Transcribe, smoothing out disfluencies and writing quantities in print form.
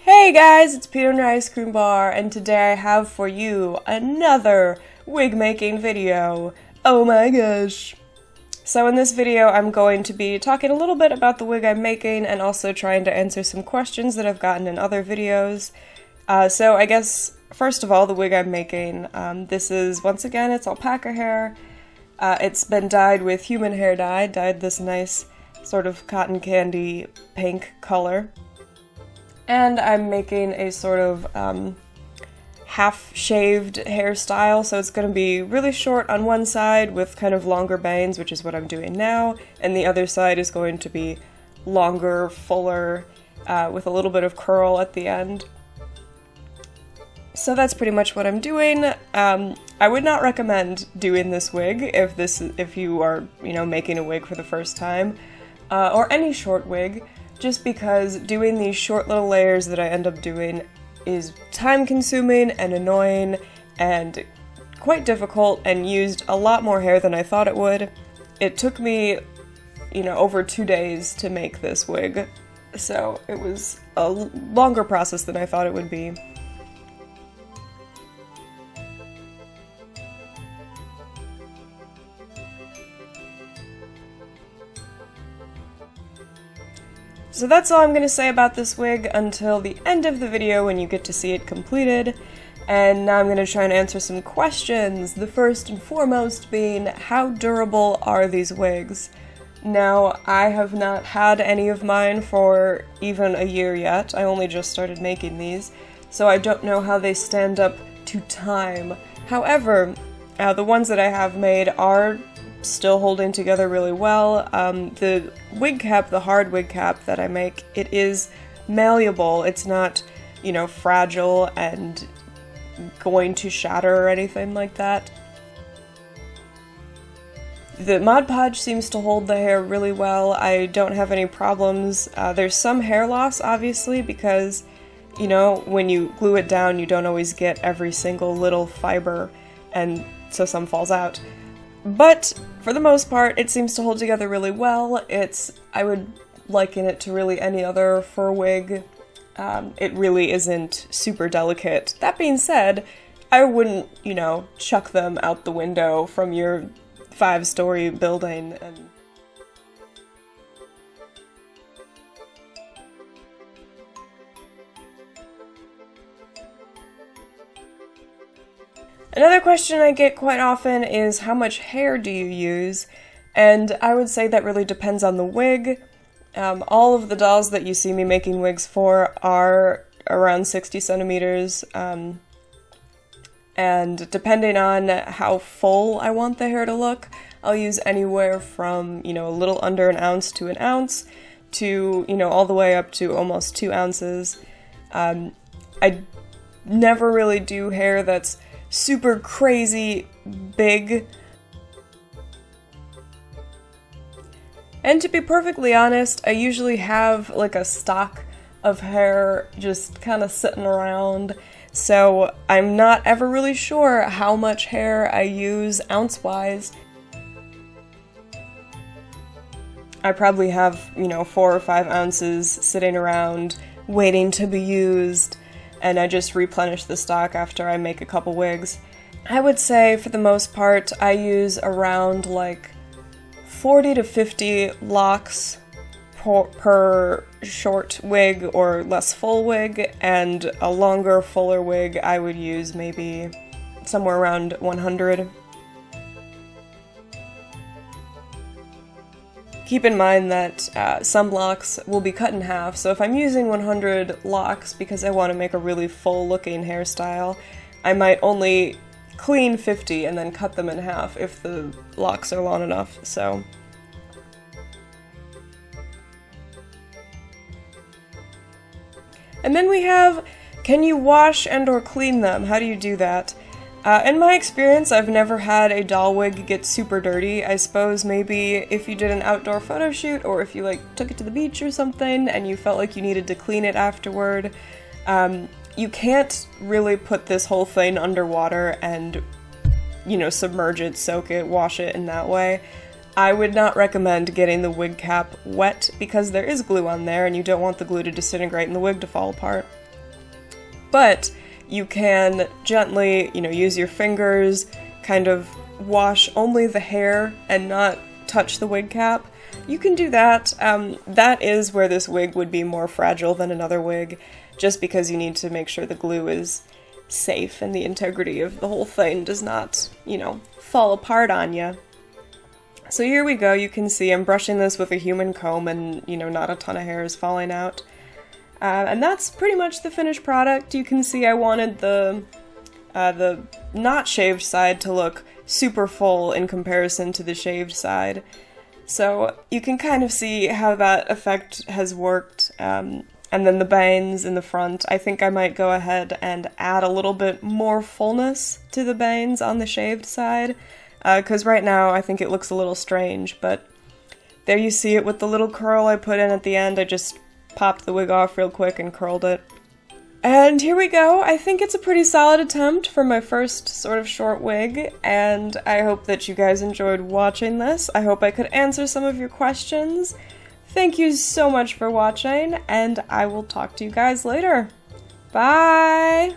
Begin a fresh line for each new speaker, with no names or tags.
Hey guys, it's Peter and Ice Cream Bar, and today I have for you another wig making video. Oh my gosh. So in this video I'm going to be talking a little bit about the wig I'm making and also trying to answer some questions that I've gotten in other videos. So I guess, first of all, the wig I'm making, this is, once again, it's alpaca hair. It's been dyed with human hair dye, dyed this nice sort of cotton candy pink color. And I'm making a sort of half-shaved hairstyle, so it's going to be really short on one side with kind of longer bangs, which is what I'm doing now, and the other side is going to be longer, fuller, with a little bit of curl at the end. So that's pretty much what I'm doing. I would not recommend doing this wig if you are, making a wig for the first time, or any short wig. Just because doing these short little layers that I end up doing is time-consuming and annoying and quite difficult and used a lot more hair than I thought it would. It took me, over 2 days to make this wig, so it was a longer process than I thought it would be. So that's all I'm going to say about this wig until the end of the video when you get to see it completed. And now I'm going to try and answer some questions, the first and foremost being, how durable are these wigs? Now, I have not had any of mine for even a year yet. I only just started making these, so I don't know how they stand up to time. However, the ones that I have made are still holding together really well. The wig cap, the hard wig cap that I make, it is malleable. It's not, fragile and going to shatter or anything like that. The Mod Podge seems to hold the hair really well. I don't have any problems. There's some hair loss, obviously, because, when you glue it down, you don't always get every single little fiber, and so some falls out. But, for the most part, it seems to hold together really well. I would liken it to really any other fur wig. It really isn't super delicate. That being said, I wouldn't, chuck them out the window from your 5-story building and... Another question I get quite often is, how much hair do you use? And I would say that really depends on the wig. All of the dolls that you see me making wigs for are around 60 centimeters, and depending on how full I want the hair to look, I'll use anywhere from, a little under an ounce to an ounce, to, all the way up to almost 2 ounces. I never really do hair that's super crazy big. And to be perfectly honest, I usually have like a stock of hair just kind of sitting around, so I'm not ever really sure how much hair I use ounce-wise. I probably have, 4 or 5 ounces sitting around waiting to be used, and I just replenish the stock after I make a couple wigs. I would say, for the most part, I use around like 40 to 50 locks per short wig or less full wig, and a longer, fuller wig I would use maybe somewhere around 100. Keep in mind that some locks will be cut in half, so if I'm using 100 locks because I want to make a really full-looking hairstyle, I might only clean 50 and then cut them in half if the locks are long enough, so... And then we have, can you wash and or clean them? How do you do that? In my experience, I've never had a doll wig get super dirty. I suppose maybe if you did an outdoor photo shoot, or if you took it to the beach or something and you felt like you needed to clean it afterward. You can't really put this whole thing underwater and, submerge it, soak it, wash it in that way. I would not recommend getting the wig cap wet because there is glue on there and you don't want the glue to disintegrate and the wig to fall apart. But you can gently, use your fingers, kind of wash only the hair and not touch the wig cap. You can do that. That is where this wig would be more fragile than another wig, just because you need to make sure the glue is safe and the integrity of the whole thing does not, fall apart on you. So here we go. You can see I'm brushing this with a human comb and, not a ton of hair is falling out. And that's pretty much the finished product. You can see I wanted the not shaved side to look super full in comparison to the shaved side. So you can kind of see how that effect has worked. And then the bangs in the front, I think I might go ahead and add a little bit more fullness to the bangs on the shaved side. Because right now I think it looks a little strange, but there you see it with the little curl I put in at the end. I just popped the wig off real quick and curled it. And here we go. I think it's a pretty solid attempt for my first sort of short wig, and I hope that you guys enjoyed watching this. I hope I could answer some of your questions. Thank you so much for watching, and I will talk to you guys later. Bye!